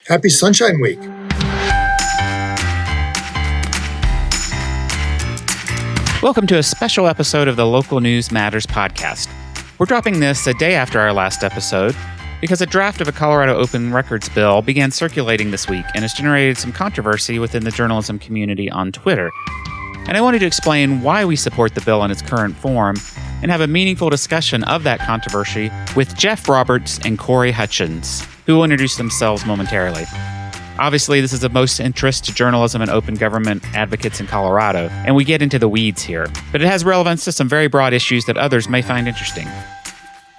Happy Sunshine Week. Welcome to a special episode of the Local News Matters podcast. We're dropping this a day after our last episode because a draft of a Colorado open records bill began circulating this week and has generated some controversy within the journalism community on Twitter. And I wanted to explain why we support the bill in its current form and have a meaningful discussion of that controversy with Jeff Roberts and Corey Hutchins, who will introduce themselves momentarily. Obviously, this is of most interest to journalism and open government advocates in Colorado, and we get into the weeds here, but it has relevance to some very broad issues that others may find interesting.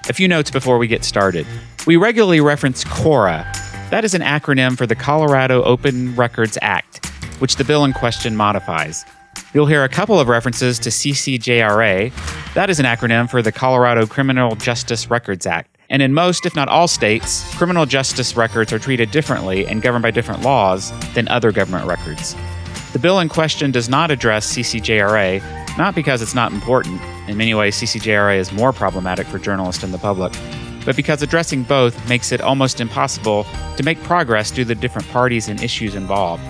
A few notes before we get started. We regularly reference CORA. That is an acronym for the Colorado Open Records Act, which the bill in question modifies. You'll hear a couple of references to CCJRA. That is an acronym for the Colorado Criminal Justice Records Act. And in most, if not all states, criminal justice records are treated differently and governed by different laws than other government records. The bill in question does not address CCJRA, not because it's not important. In many ways, CCJRA is more problematic for journalists and the public, but because addressing both makes it almost impossible to make progress due to the different parties and issues involved.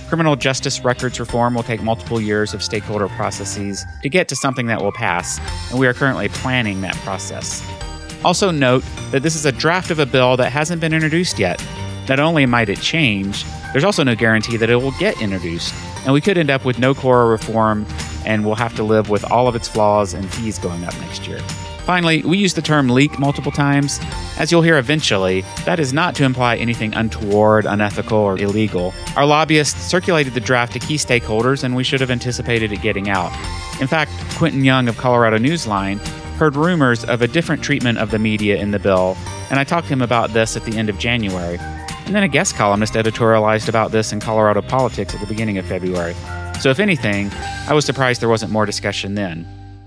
Criminal justice records reform will take multiple years of stakeholder processes to get to something that will pass, and we are currently planning that process. Also note that this is a draft of a bill that hasn't been introduced yet. Not only might it change, there's also no guarantee that it will get introduced, and we could end up with no CORA reform, and we'll have to live with all of its flaws and fees going up next year. Finally, we use the term leak multiple times. As you'll hear eventually, that is not to imply anything untoward, unethical, or illegal. Our lobbyists circulated the draft to key stakeholders, and we should have anticipated it getting out. In fact, Quentin Young of Colorado Newsline heard rumors of a different treatment of the media in the bill, and I talked to him about this at the end of January. And then a guest columnist editorialized about this in Colorado Politics at the beginning of February. So if anything, I was surprised there wasn't more discussion then.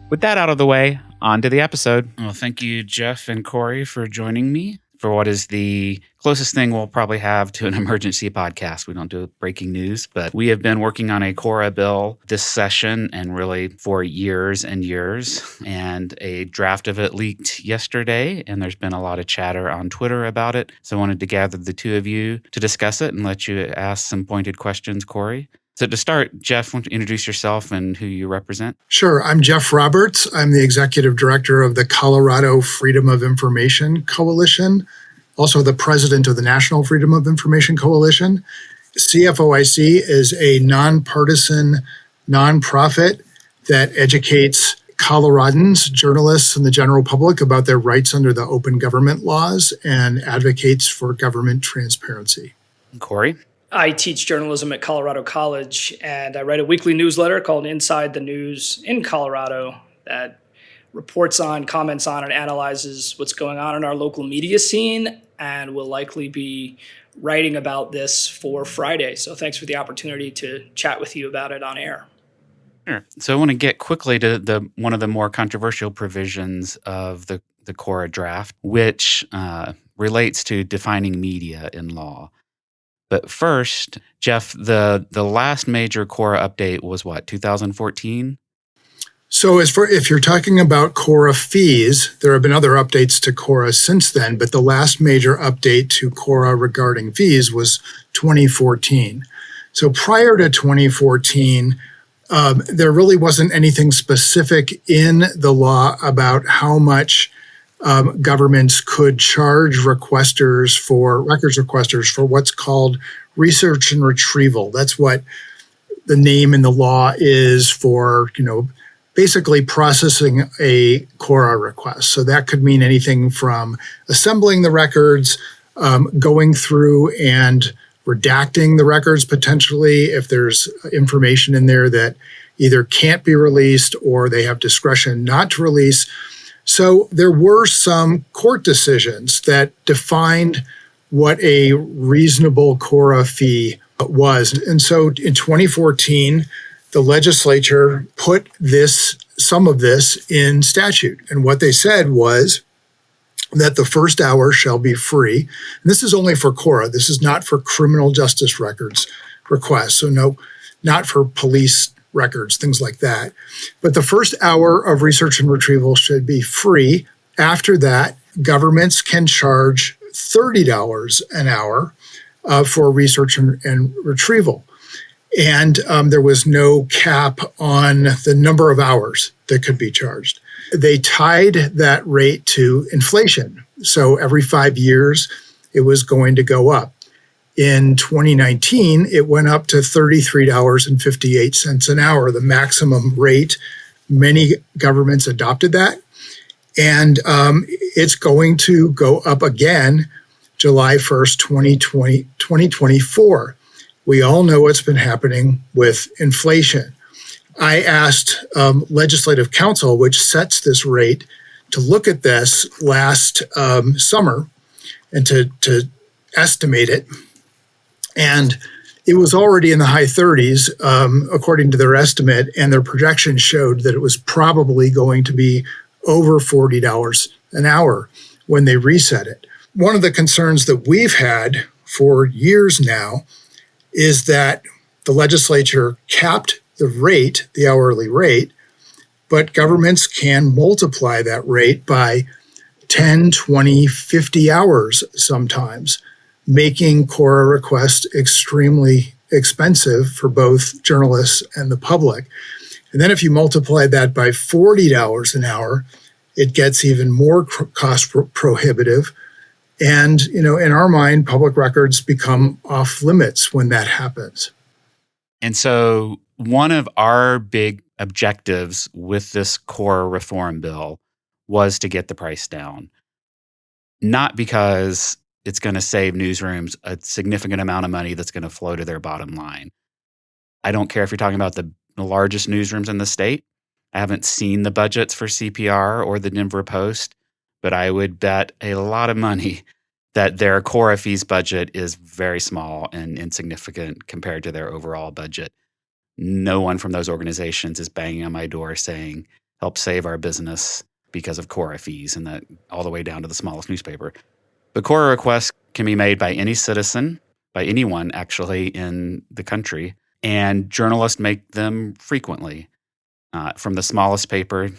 With that out of the way, on to the episode. Well, thank you, Jeff and Corey, for joining me for what is the closest thing we'll probably have to an emergency podcast. We don't do breaking news, but we have been working on a CORA bill this session and really for years and years. And a draft of it leaked yesterday, and there's been a lot of chatter on Twitter about it. So I wanted to gather the two of you to discuss it and let you ask some pointed questions, Corey. So to start, Jeff, why don't you introduce yourself and who you represent? Sure. I'm Jeff Roberts. I'm the executive director of the Colorado Freedom of Information Coalition, also the president of the National Freedom of Information Coalition. CFOIC is a nonpartisan nonprofit that educates Coloradans, journalists, and the general public about their rights under the open government laws and advocates for government transparency. Corey? I teach journalism at Colorado College, and I write a weekly newsletter called Inside the News in Colorado that reports on, comments on, and analyzes what's going on in our local media scene, and will likely be writing about this for Friday. So thanks for the opportunity to chat with you about it on air. Sure. So I want to get quickly to one of the more controversial provisions of the CORA draft, which relates to defining media in law. But first, Jeff, the last major CORA update was what, 2014? So if you're talking about CORA fees, there have been other updates to CORA since then, but the last major update to CORA regarding fees was 2014. So prior to 2014, there really wasn't anything specific in the law about how much governments could charge records requesters for what's called research and retrieval. That's what the name in the law is for, basically processing a CORA request. So that could mean anything from assembling the records, going through and redacting the records potentially if there's information in there that either can't be released or they have discretion not to release. So there were some court decisions that defined what a reasonable CORA fee was. And so in 2014, the legislature put some of this in statute. And what they said was that the first hour shall be free. And this is only for CORA. This is not for criminal justice records requests. So no, not for police records, things like that. But the first hour of research and retrieval should be free. After that, governments can charge $30 an hour for research and retrieval. And there was no cap on the number of hours that could be charged. They tied that rate to inflation. So every 5 years, it was going to go up. In 2019, it went up to $33.58 an hour, the maximum rate. Many governments adopted that. And it's going to go up again July 1st, 2024. We all know what's been happening with inflation. I asked Legislative Counsel, which sets this rate, to look at this last summer and to estimate it. And it was already in the high 30s, according to their estimate, and their projections showed that it was probably going to be over $40 an hour when they reset it. One of the concerns that we've had for years now is that the legislature capped the rate, the hourly rate, but governments can multiply that rate by 10, 20, 50 hours sometimes, making Cora requests extremely expensive for both journalists and the public. And then if you multiply that by $40 an hour, it gets even more cost prohibitive. And, in our mind, public records become off limits when that happens. And so one of our big objectives with this Cora reform bill was to get the price down. Not because it's going to save newsrooms a significant amount of money that's going to flow to their bottom line. I don't care if you're talking about the largest newsrooms in the state. I haven't seen the budgets for CPR or the Denver Post, but I would bet a lot of money that their Cora fees budget is very small and insignificant compared to their overall budget. No one from those organizations is banging on my door saying, help save our business because of Cora fees, and that all the way down to the smallest newspaper. But Cora requests can be made by any citizen, by anyone actually in the country, and journalists make them frequently, from the smallest paper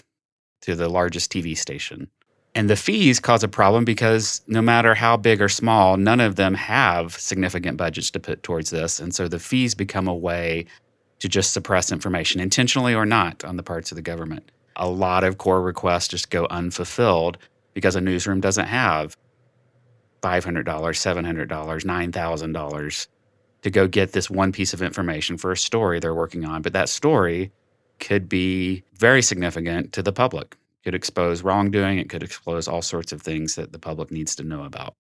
to the largest TV station. And the fees cause a problem because no matter how big or small, none of them have significant budgets to put towards this. And so the fees become a way to just suppress information, intentionally or not, on the parts of the government. A lot of Cora requests just go unfulfilled because a newsroom doesn't have $500, $700, $9,000 to go get this one piece of information for a story they're working on. But that story could be very significant to the public. It could expose wrongdoing. It could expose all sorts of things that the public needs to know about.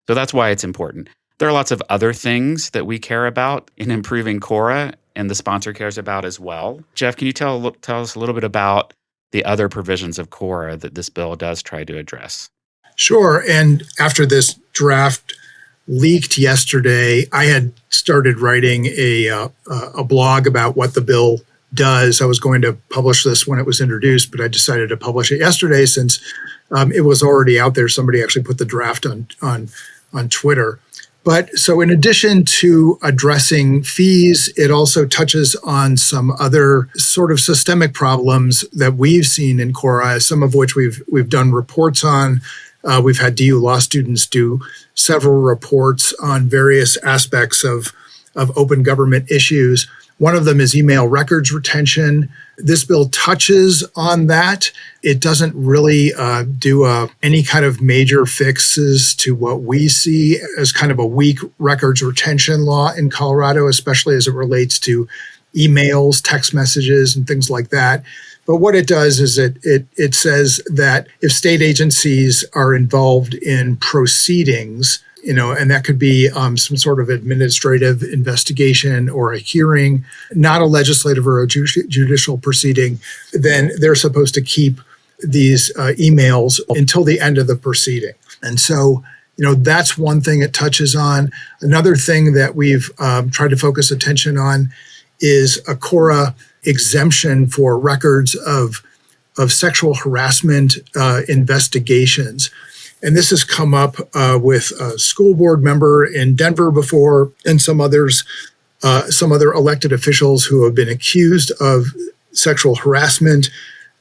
So that's why it's important. There are lots of other things that we care about in improving Cora, and the sponsor cares about as well. Jeff, can you tell us a little bit about the other provisions of Cora that this bill does try to address? Sure. And after this draft leaked yesterday, I had started writing a blog about what the bill does. I was going to publish this when it was introduced, but I decided to publish it yesterday since it was already out there. Somebody actually put the draft on Twitter. But so in addition to addressing fees, it also touches on some other sort of systemic problems that we've seen in Cora, some of which we've done reports on. We've had DU law students do several reports on various aspects of open government issues. One of them is email records retention. This bill touches on that. It doesn't really do any kind of major fixes to what we see as kind of a weak records retention law in Colorado, especially as it relates to emails, text messages, and things like that. But what it does is it says that if state agencies are involved in proceedings, and that could be some sort of administrative investigation or a hearing, not a legislative or a judicial proceeding, then they're supposed to keep these emails until the end of the proceeding. And so, that's one thing it touches on. Another thing that we've tried to focus attention on is a Cora exemption for records of sexual harassment investigations. And this has come up with a school board member in Denver before, and some other elected officials who have been accused of sexual harassment.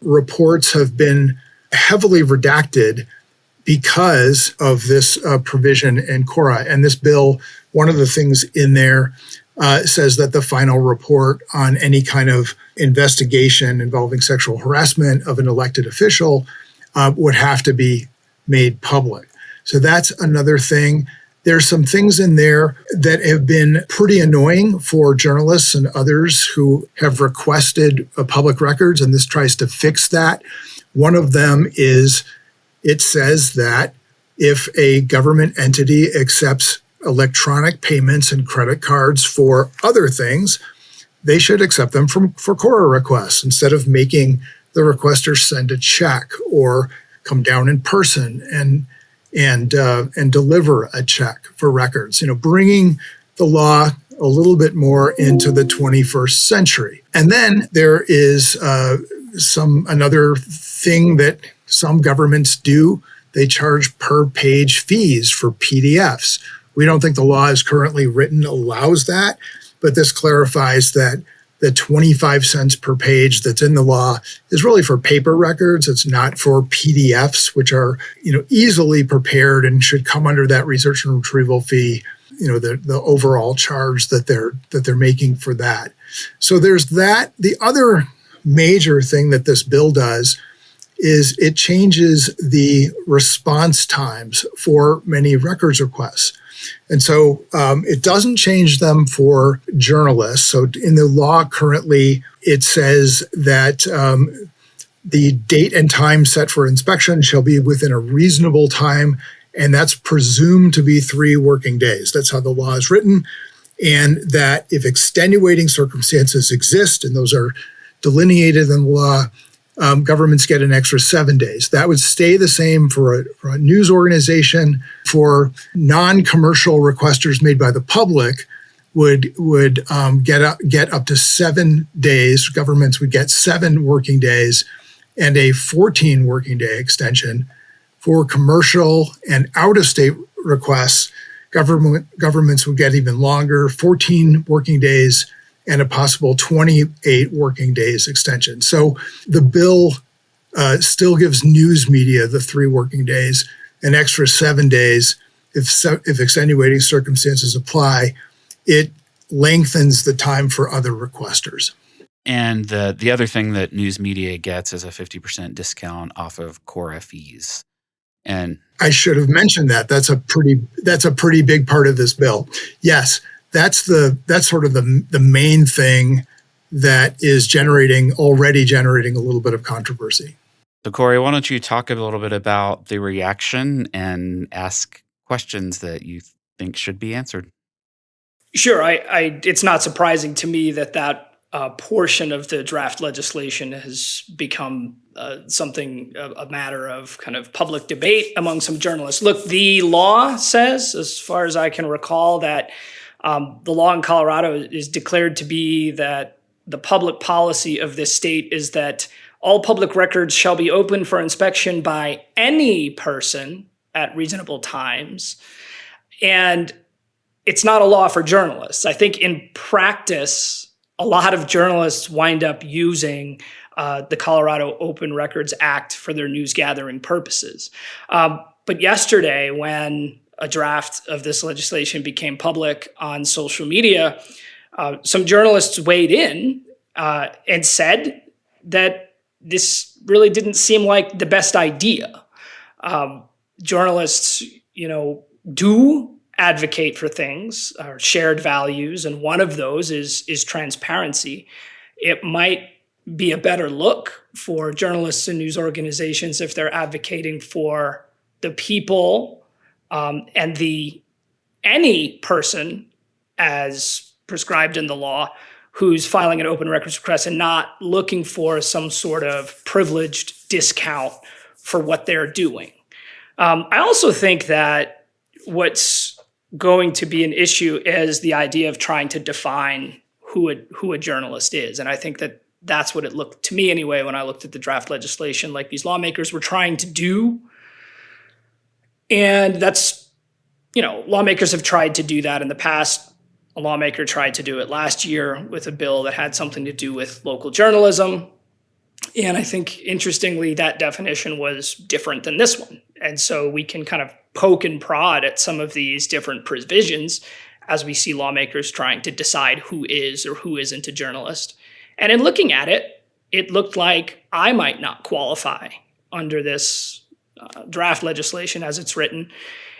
Reports have been heavily redacted because of this provision in Cora. And this bill one of the things in there says that the final report on any kind of investigation involving sexual harassment of an elected official would have to be made public. So that's another thing. There's some things in there that have been pretty annoying for journalists and others who have requested public records, and this tries to fix that. One of them is it says that if a government entity accepts electronic payments and credit cards for other things, they should accept them for CORA requests instead of making the requester send a check or come down in person and deliver a check for records. Bringing the law a little bit more into the 21st century. And then there is another thing that some governments do. They charge per page fees for PDFs. We don't think the law as currently written allows that, but this clarifies that the 25 cents per page that's in the law is really for paper records. It's not for PDFs, which are, easily prepared and should come under that research and retrieval fee, the overall charge that they're making for that. So there's that. The other major thing that this bill does is it changes the response times for many records requests. And so it doesn't change them for journalists. So in the law currently, it says that the date and time set for inspection shall be within a reasonable time, and that's presumed to be 3 working days. That's how the law is written. And that if extenuating circumstances exist, and those are delineated in the law, governments get an extra 7 days. That would stay the same for a news organization. For non-commercial requesters made by the public would get up to 7 days. Governments would get 7 working days and a 14 working day extension. For commercial and out-of-state requests, governments would get even longer, 14 working days and a possible 28 working days extension. So the bill still gives news media the 3 working days, an extra 7 days if extenuating circumstances apply. It lengthens the time for other requesters. And the other thing that news media gets is a 50% discount off of CORA fees. And I should have mentioned that. That's a pretty big part of this bill. Yes. That's sort of the main thing that is already generating a little bit of controversy. So Corey, why don't you talk a little bit about the reaction and ask questions that you think should be answered? Sure. It's not surprising to me that portion of the draft legislation has become a matter of kind of public debate among some journalists. Look, the law says, as far as I can recall, that the law in Colorado is declared to be that the public policy of this state is that all public records shall be open for inspection by any person at reasonable times. And it's not a law for journalists. I think in practice, a lot of journalists wind up using the Colorado Open Records Act for their news gathering purposes. But yesterday, when a draft of this legislation became public on social media, some journalists weighed in and said that this really didn't seem like the best idea. Journalists, do advocate for things or shared values, and one of those is transparency. It might be a better look for journalists and news organizations if they're advocating for the people and any person as prescribed in the law who's filing an open records request and not looking for some sort of privileged discount for what they're doing. I also think that what's going to be an issue is the idea of trying to define who a journalist is. And I think that that's what it looked to me anyway when I looked at the draft legislation, like these lawmakers were trying to do. And that's, lawmakers have tried to do that in the past. A lawmaker tried to do it last year with a bill that had something to do with local journalism. And I think, interestingly, that definition was different than this one. And so we can kind of poke and prod at some of these different provisions as we see lawmakers trying to decide who is or who isn't a journalist. And in looking at it, it looked like I might not qualify under this draft legislation as it's written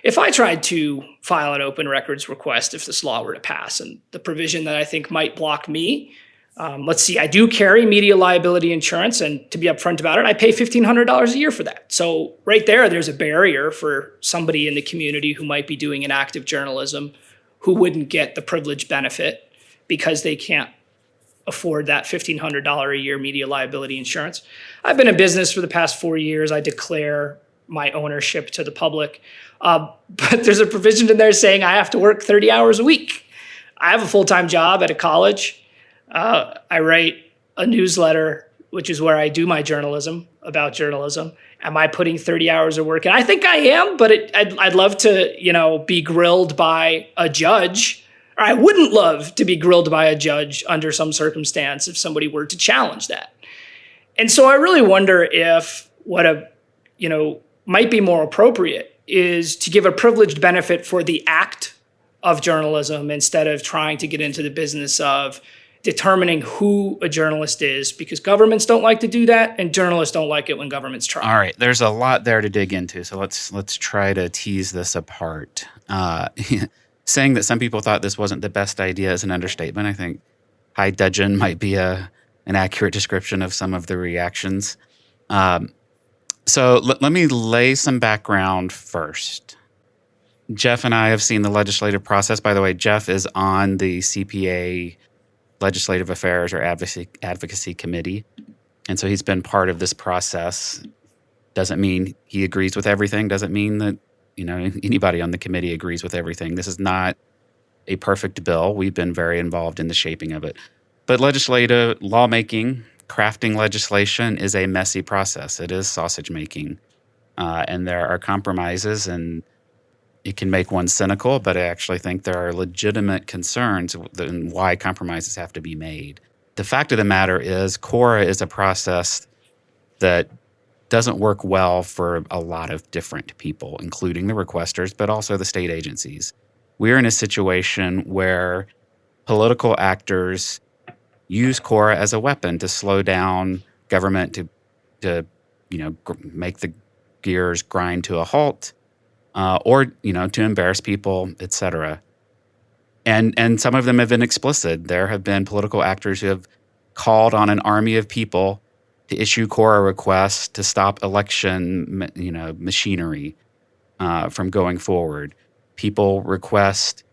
if I tried to file an open records request if this law were to pass. And the provision that I think might block me, let's see, I do carry media liability insurance, and to be upfront about it, I pay $1,500 a year for that. So right there's a barrier for somebody in the community who might be doing an active journalism who wouldn't get the privilege benefit because they can't afford that $1,500 a year media liability insurance. I've been in business for the past 4 years. I declare my ownership to the public. But there's a provision in there saying I have to work 30 hours a week. I have a full-time job at a college. I write a newsletter, which is where I do my journalism about journalism. Am I putting 30 hours of work in? I think I am, but I'd love to, be grilled by a judge. Or I wouldn't love to be grilled by a judge under some circumstance if somebody were to challenge that. And so I really wonder if what might be more appropriate is to give a privileged benefit for the act of journalism instead of trying to get into the business of determining who a journalist is, because governments don't like to do that and journalists don't like it when governments try. All right, there's a lot there to dig into, so let's try to tease this apart. Saying that some people thought this wasn't the best idea is an understatement. I think high dudgeon might be an accurate description of some of the reactions. So let me lay some background first. Jeff and I have seen the legislative process. By the way, Jeff is on the CPA Legislative Affairs or Advocacy Committee. And so he's been part of this process. Doesn't mean he agrees with everything. Doesn't mean that, anybody on the committee agrees with everything. This is not a perfect bill. We've been very involved in the shaping of it. But legislative lawmaking, crafting legislation is a messy process. It is sausage making. And there are compromises, and it can make one cynical, but I actually think there are legitimate concerns in why compromises have to be made. The fact of the matter is, CORA is a process that doesn't work well for a lot of different people, including the requesters, but also the state agencies. We're in a situation where political actors use CORA as a weapon to slow down government, to make the gears grind to a halt, or to embarrass people, et cetera. And some of them have been explicit. There have been political actors who have called on an army of people to issue CORA requests to stop election, machinery from going forward. People request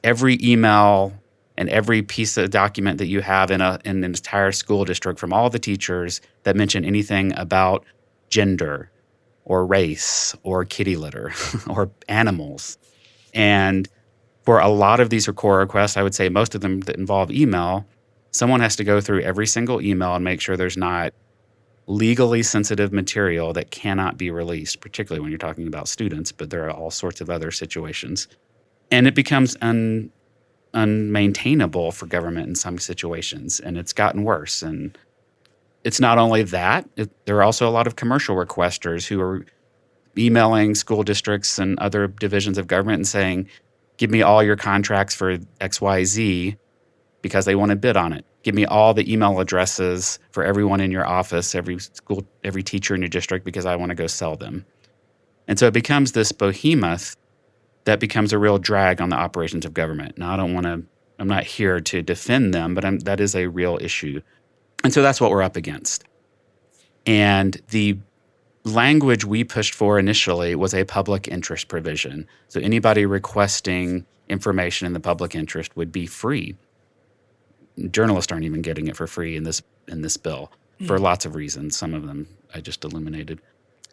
every email and every piece of document that you have in an entire school district from all the teachers that mention anything about gender or race or kitty litter or animals. And for a lot of these CORA requests, I would say most of them that involve email, someone has to go through every single email and make sure there's not legally sensitive material that cannot be released, particularly when you're talking about students, but there are all sorts of other situations. And it becomes unmaintainable for government in some situations, and it's gotten worse. And it's not only that, there are also a lot of commercial requesters who are emailing school districts and other divisions of government and saying, give me all your contracts for XYZ, because they want to bid on it. Give me all the email addresses for everyone in your office, every school, every teacher in your district, because I want to go sell them. And so it becomes this behemoth that becomes a real drag on the operations of government. Now, I'm not here to defend them, but that is a real issue. And so that's what we're up against. And the language we pushed for initially was a public interest provision. So anybody requesting information in the public interest would be free. Journalists aren't even getting it for free in this bill for lots of reasons. Some of them I just illuminated.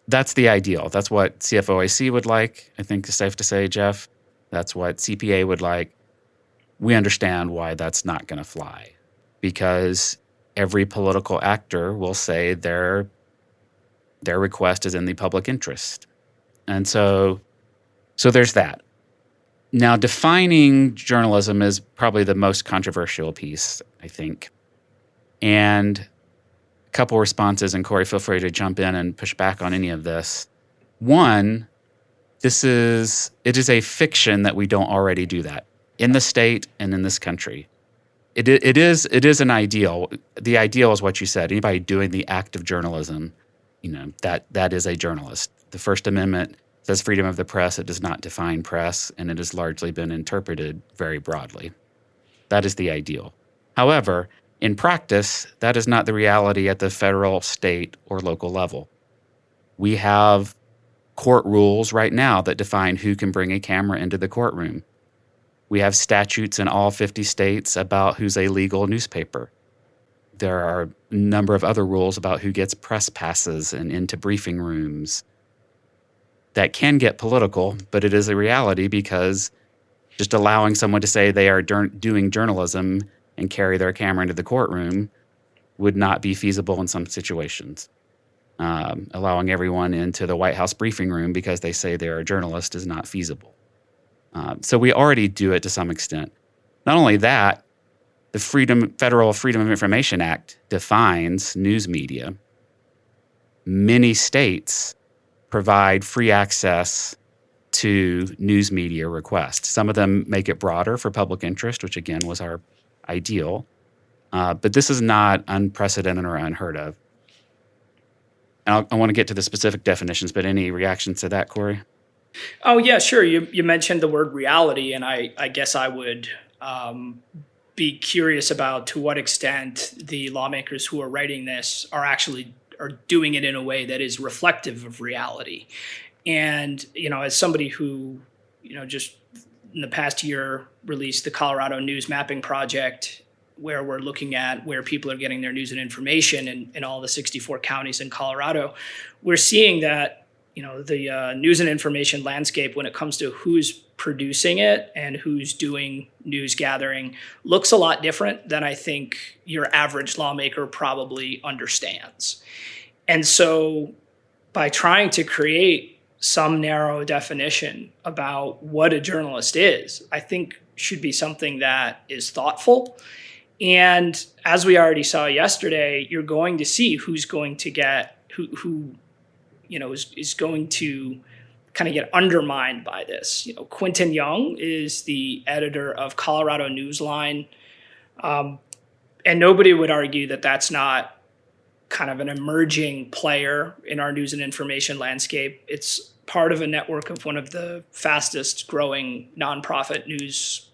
That's the ideal. That's what CFOIC would like. I think it's safe to say, Jeff. That's what CPA would like. We understand why that's not going to fly, because every political actor will say their request is in the public interest. And so there's that. Now, defining journalism is probably the most controversial piece, I think. And a couple responses, and Corey, feel free to jump in and push back on any of this. One, it is a fiction that we don't already do that. in the state and in this country. It is an ideal. The ideal is what you said. Anybody doing the act of journalism, that is a journalist. The First Amendment says freedom of the press. It does not define press, and it has largely been interpreted very broadly. That is the ideal. However, in practice, that is not the reality at the federal, state, or local level. We have court rules right now that define who can bring a camera into the courtroom. We have statutes in all 50 states about who's a legal newspaper. There are a number of other rules about who gets press passes and into briefing rooms. That can get political, but it is a reality because just allowing someone to say they are doing journalism and carry their camera into the courtroom would not be feasible in some situations. Allowing everyone into the White House briefing room because they say they're a journalist is not feasible. So we already do it to some extent. Not only that, the Federal Freedom of Information Act defines news media. Many states provide free access to news media requests. Some of them make it broader for public interest, which again was our ideal. But this is not unprecedented or unheard of. And I want to get to the specific definitions, but any reactions to that, Corey? Oh, yeah, sure. You mentioned the word reality, and I guess I would be curious about to what extent the lawmakers who are writing this are doing it in a way that is reflective of reality. And, as somebody who, just in the past year released the Colorado News Mapping Project, where we're looking at where people are getting their news and information in all the 64 counties in Colorado, we're seeing that, the news and information landscape when it comes to who's producing it and who's doing news gathering looks a lot different than I think your average lawmaker probably understands. And so by trying to create some narrow definition about what a journalist is, I think should be something that is thoughtful. And as we already saw yesterday, you're going to see who's going to get who is going to kind of get undermined by this. Quinton Young is the editor of Colorado Newsline, and nobody would argue that that's not kind of an emerging player in our news and information landscape. It's part of a network of one of the fastest growing nonprofit news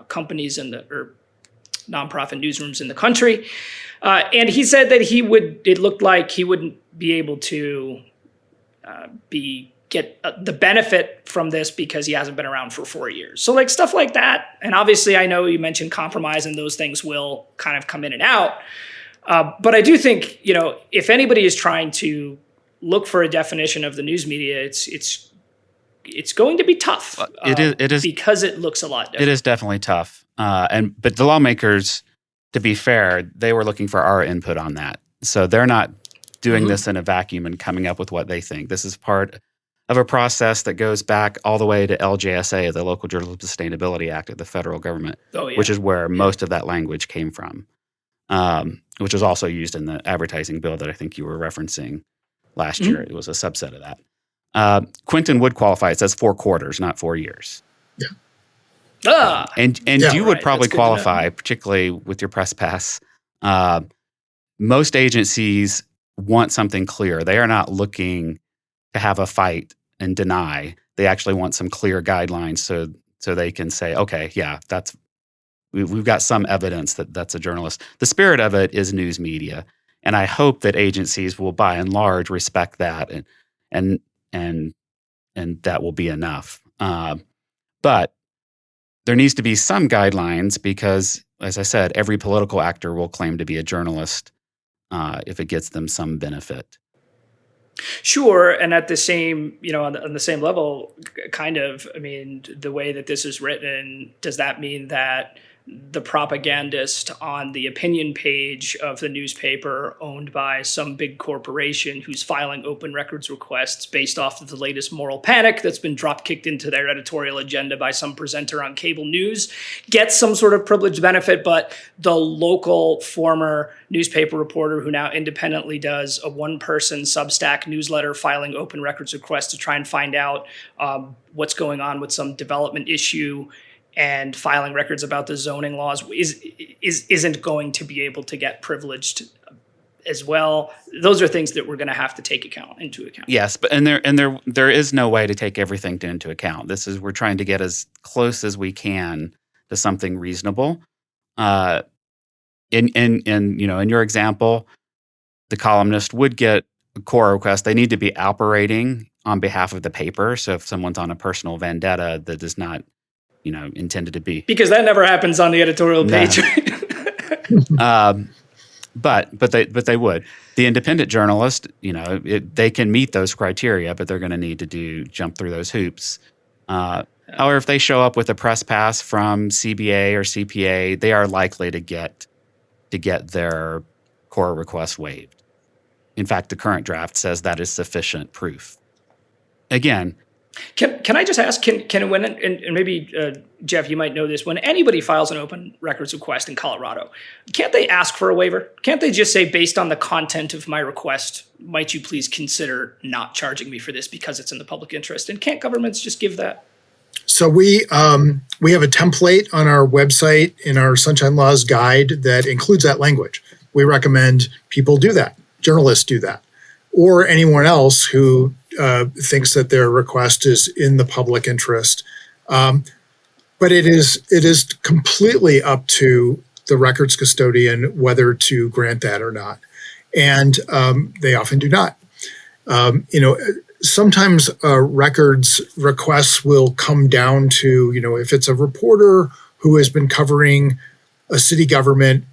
companies or nonprofit newsrooms in the country. And he said that it looked like he wouldn't be able to get the benefit from this because he hasn't been around for 4 years. So stuff like that. And obviously I know you mentioned compromise and those things will kind of come in and out. But I do think, if anybody is trying to look for a definition of the news media, it's going to be tough. It is because it looks a lot different. It is definitely tough. But the lawmakers, to be fair, they were looking for our input on that. So they're not doing this in a vacuum and coming up with what they think. This is part of a process that goes back all the way to LJSA, the Local Journalism Sustainability Act of the federal government, which is where most of that language came from, which was also used in the advertising bill that I think you were referencing last year. It was a subset of that. Quinton would qualify. It says 4 quarters, not 4 years. Yeah. And you would probably qualify, particularly with your press pass. Most agencies want something clear. They are not looking to have a fight and deny. They actually want some clear guidelines so they can say, okay, yeah, we've got some evidence that that's a journalist. The spirit of it is news media, and I hope that agencies will, by and large, respect that, and that will be enough. But there needs to be some guidelines because, as I said, every political actor will claim to be a journalist if it gets them some benefit. Sure, and at the same, on the same level, kind of, the way that this is written, does that mean that the propagandist on the opinion page of the newspaper owned by some big corporation who's filing open records requests based off of the latest moral panic that's been drop-kicked into their editorial agenda by some presenter on cable news gets some sort of privileged benefit, but the local former newspaper reporter who now independently does a one-person Substack newsletter filing open records requests to try and find out what's going on with some development issue and filing records about the zoning laws isn't going to be able to get privileged as well. Those are things that we're going to have to take into account. Yes, but there is no way to take everything into account. We're trying to get as close as we can to something reasonable. In your example, the columnist would get a core request. They need to be operating on behalf of the paper. So if someone's on a personal vendetta that is not, intended to be, because that never happens on the editorial page. But they would. The independent journalist, they can meet those criteria, but they're going to need to jump through those hoops. However, if they show up with a press pass from CBA or CPA, they are likely to get their core request waived. In fact, the current draft says that is sufficient proof. Again, Can I just ask, can when, and maybe Jeff, you might know this, when anybody files an open records request in Colorado, can't they ask for a waiver? Can't they just say, based on the content of my request, might you please consider not charging me for this because it's in the public interest? And can't governments just give that? So we have a template on our website in our Sunshine Laws guide that includes that language. We recommend people do that, journalists do that, or anyone else who thinks that their request is in the public interest. But it is completely up to the records custodian whether to grant that or not. And they often do not. Sometimes records requests will come down to, if it's a reporter who has been covering a city government,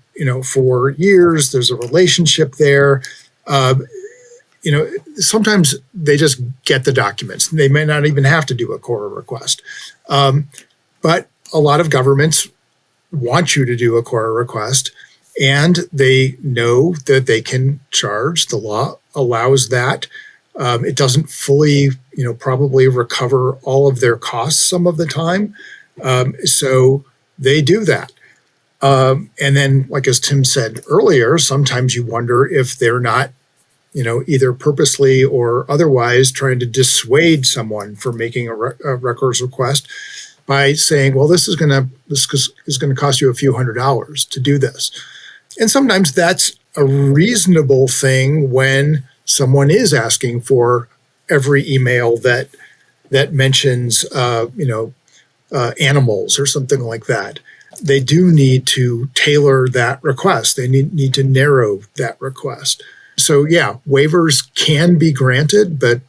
for years, there's a relationship there. Sometimes they just get the documents. They may not even have to do a core request. But a lot of governments want you to do a core request, and they know that they can charge. The law allows that. It doesn't fully, probably recover all of their costs some of the time. So they do that. And then, like as Tim said earlier, sometimes you wonder if they're not, either purposely or otherwise trying to dissuade someone from making a records request by saying, well, this is going to cost you a few $100s to do this. And sometimes that's a reasonable thing when someone is asking for every email that mentions, animals or something like that. They do need to tailor that request. They need to narrow that request. So yeah, waivers can be granted, but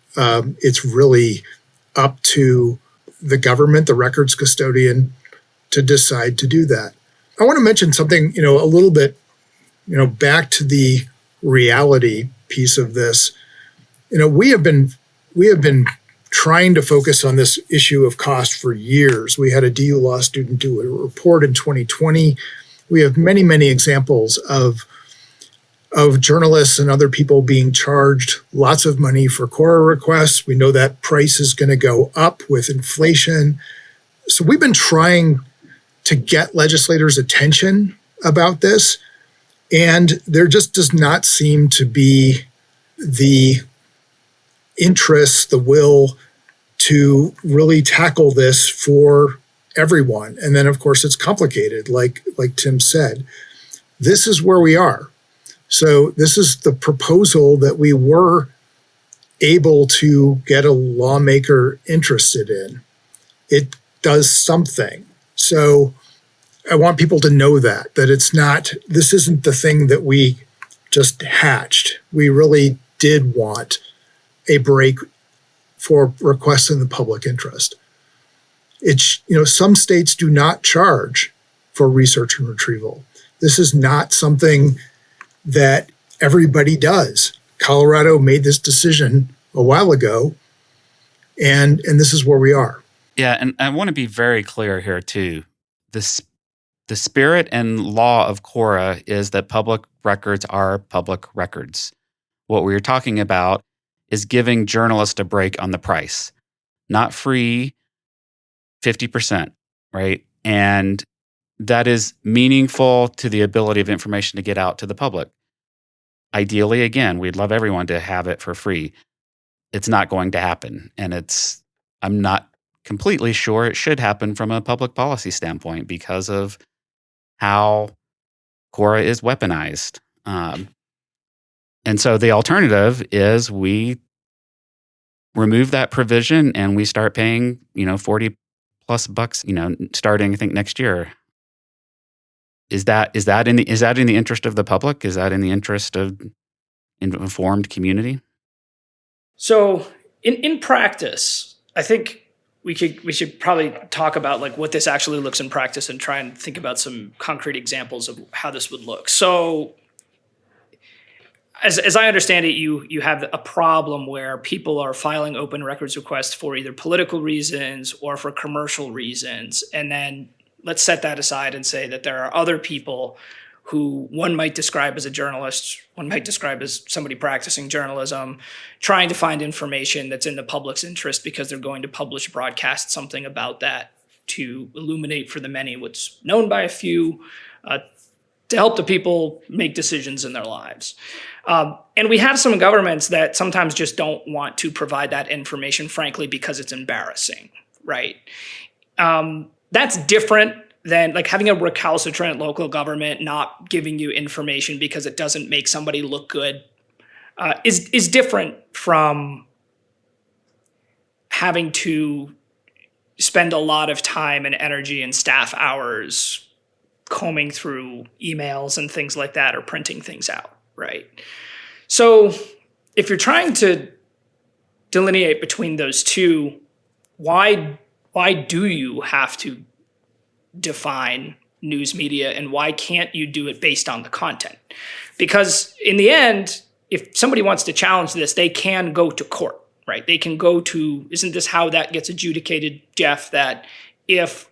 it's really up to the government, the records custodian, to decide to do that. I want to mention something, a little bit, back to the reality piece of this. We have been trying to focus on this issue of cost for years. We had a DU law student do a report in 2020. We have many, many examples of journalists and other people being charged lots of money for core requests. We know that price is going to go up with inflation. So we've been trying to get legislators' attention about this, and there just does not seem to be the interest, the will to really tackle this for everyone. And then, of course, it's complicated, like Tim said. This is where we are. So this is the proposal that we were able to get a lawmaker interested in. It does something. So I want people to know that this isn't the thing that we just hatched. We really did want a break for requests in the public interest. It's, some states do not charge for research and retrieval. This is not something that everybody does. Colorado made this decision a while ago, and this is where we are. Yeah, and I want to be very clear here too. The spirit and law of CORA is that public records are public records. What we're talking about is giving journalists a break on the price, not free, 50%, right? And that is meaningful to the ability of information to get out to the public. Ideally, again, we'd love everyone to have it for free. It's not going to happen. And I'm not completely sure it should happen from a public policy standpoint because of how Quora is weaponized. And so the alternative is we remove that provision and we start paying, $40 plus, starting I think next year. Is that in the interest of the public? Is that in the interest of an informed community? So in practice, I think we should probably talk about like what this actually looks in practice and try and think about some concrete examples of how this would look. So as I understand it, you have a problem where people are filing open records requests for either political reasons or for commercial reasons. And then let's set that aside and say that there are other people who one might describe as a journalist, one might describe as somebody practicing journalism, trying to find information that's in the public's interest because they're going to broadcast something about that to illuminate for the many what's known by a few, to help the people make decisions in their lives. And we have some governments that sometimes just don't want to provide that information, frankly, because it's embarrassing, right? That's different than like having a recalcitrant local government not giving you information because it doesn't make somebody look good, is different from having to spend a lot of time and energy and staff hours combing through emails and things like that or printing things out, right? So if you're trying to delineate between those two, why do you have to define news media and why can't you do it based on the content? Because in the end, if somebody wants to challenge this, they can go to court, right? They can go to, isn't this how that gets adjudicated, Jeff, that if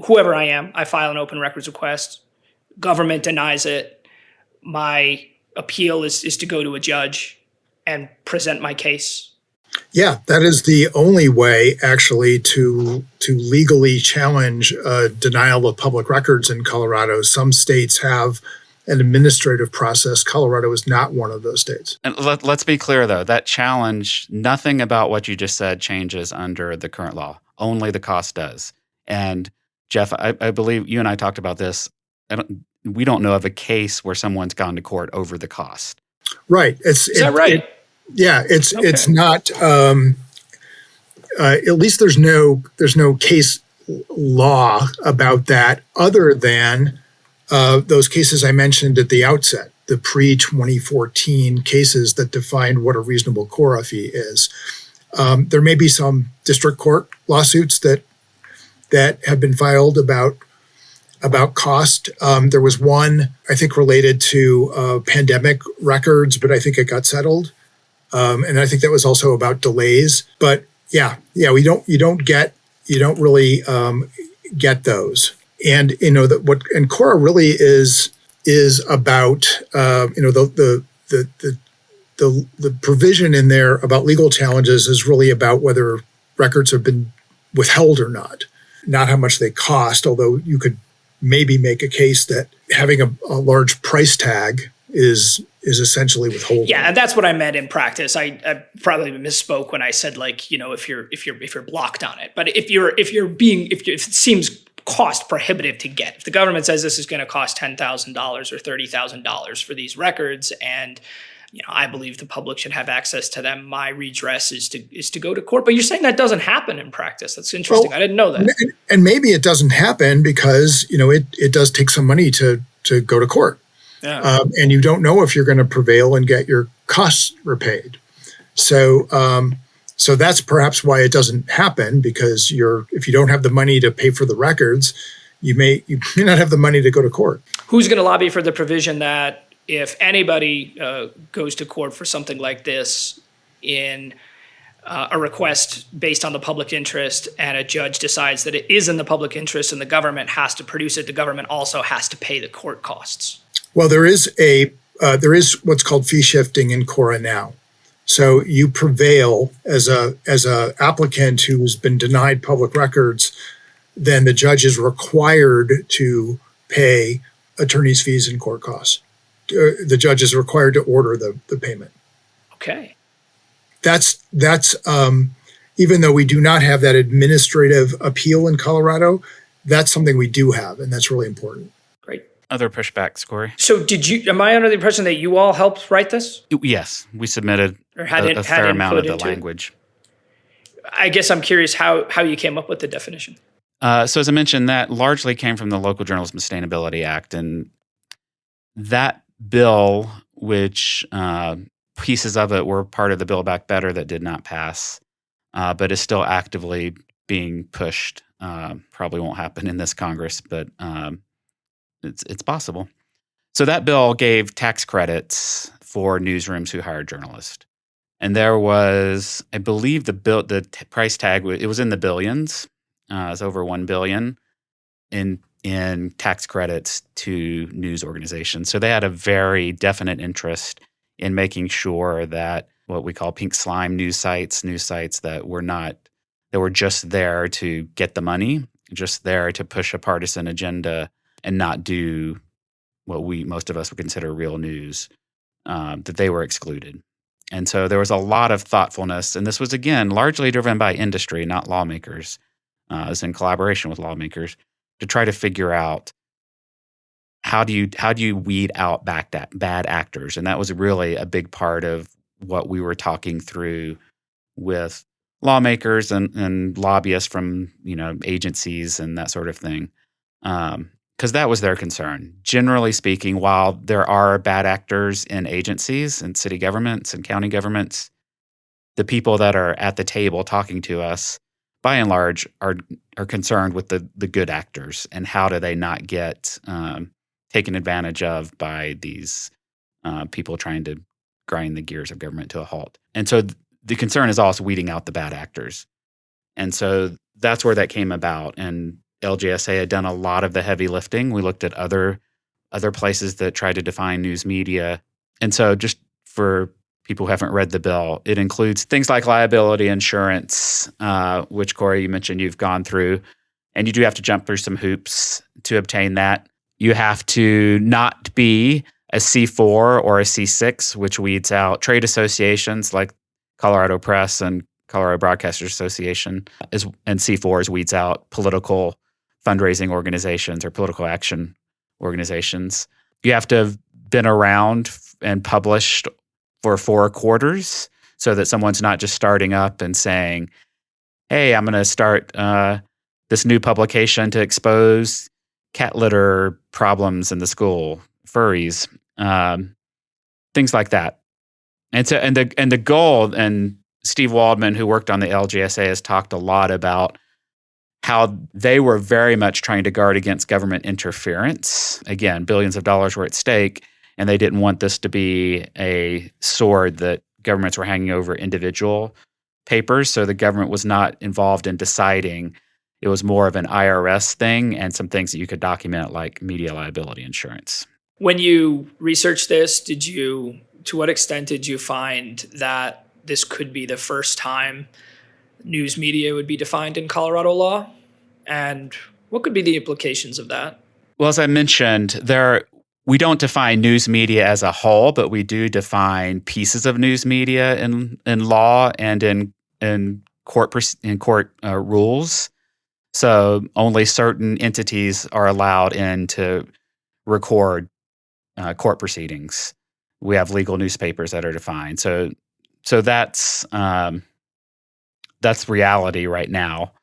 whoever I am, I file an open records request, government denies it, my appeal is to go to a judge and present my case? Yeah, that is the only way actually to legally challenge denial of public records in Colorado. Some states have an administrative process. Colorado is not one of those states. And let's be clear, though, that challenge, nothing about what you just said changes under the current law. Only the cost does. And Jeff, I believe you and I talked about this. We don't know of a case where someone's gone to court over the cost. Right. Is that right? It's not. At least there's no case law about that, other than those cases I mentioned at the outset, the pre-2014 cases that defined what a reasonable Quora fee is. There may be some district court lawsuits that have been filed about cost. There was one, I think, related to pandemic records, but I think it got settled. And I think that was also about delays. But you don't really get those. And and Quora really is about the provision in there about legal challenges is really about whether records have been withheld or not how much they cost, although you could maybe make a case that having a large price tag is essentially withholding. Yeah, and that's what I meant in practice. I probably misspoke when I said if you're blocked on it. But if it seems cost prohibitive to get, if the government says this is going to cost $10,000 or $30,000 for these records, and I believe the public should have access to them, my redress is to go to court. But you're saying that doesn't happen in practice. That's interesting. I didn't know that. And maybe it doesn't happen because it does take some money to go to court. Yeah. And you don't know if you're going to prevail and get your costs repaid. So that's perhaps why it doesn't happen, because if you don't have the money to pay for the records, you may not have the money to go to court. Who's going to lobby for the provision that if anybody goes to court for something like this in a request based on the public interest and a judge decides that it is in the public interest and the government has to produce it, the government also has to pay the court costs? Well, there is what's called fee shifting in Quora now. So you prevail as a applicant who's been denied public records, then the judge is required to pay attorney's fees and court costs. The judge is required to order the payment. Okay. That's even though we do not have that administrative appeal in Colorado, that's something we do have, and that's really important. Great. Other pushbacks, Corey? So am I under the impression that you all helped write this? Yes, we submitted Or a fair amount of the language. I guess I'm curious how you came up with the definition. So as I mentioned, that largely came from the Local Journalism Sustainability Act. And that bill, which pieces of it were part of the Build Back Better that did not pass, but is still actively being pushed. Probably won't happen in this Congress, but it's possible. So that bill gave tax credits for newsrooms who hired journalists. And there was, I believe, the price tag, it was in the billions. It was over $1 billion in tax credits to news organizations. So they had a very definite interest in making sure that what we call pink slime news sites that were just there to get the money, just there to push a partisan agenda and not do what most of us would consider real news, that they were excluded. And so there was a lot of thoughtfulness, and this was, again, largely driven by industry, not lawmakers. It was in collaboration with lawmakers to try to figure out how do you weed out bad actors, and that was really a big part of what we were talking through with lawmakers and lobbyists from agencies and that sort of thing, because that was their concern. Generally speaking, while there are bad actors in agencies and city governments and county governments, the people that are at the table talking to us, by and large, are concerned with the good actors and how do they not get taken advantage of by these people trying to grind the gears of government to a halt. And so the concern is also weeding out the bad actors. And so that's where that came about. And LJSA had done a lot of the heavy lifting. We looked at other places that tried to define news media. And so just for people who haven't read the bill, it includes things like liability insurance, which, Corey, you mentioned you've gone through. And you do have to jump through some hoops to obtain that. You have to not be a C4 or a C6, which weeds out trade associations like Colorado Press and Colorado Broadcasters Association, and C4s weeds out political fundraising organizations or political action organizations. You have to have been around and published for 4 quarters so that someone's not just starting up and saying, hey, I'm going to start this new publication to expose cat litter problems in the school, furries, things like that. And so, and the goal, and Steve Waldman, who worked on the LGSA, has talked a lot about how they were very much trying to guard against government interference. Again, billions of dollars were at stake, and they didn't want this to be a sword that governments were hanging over individual papers. So the government was not involved in deciding. It was more of an IRS thing and some things that you could document, like media liability insurance. When you researched this, to what extent did you find that this could be the first time news media would be defined in Colorado law? And what could be the implications of that? Well, as I mentioned, we don't define news media as a whole, but we do define pieces of news media in law and in court rules. So only certain entities are allowed in to record court proceedings. We have legal newspapers that are defined. So that's reality right now.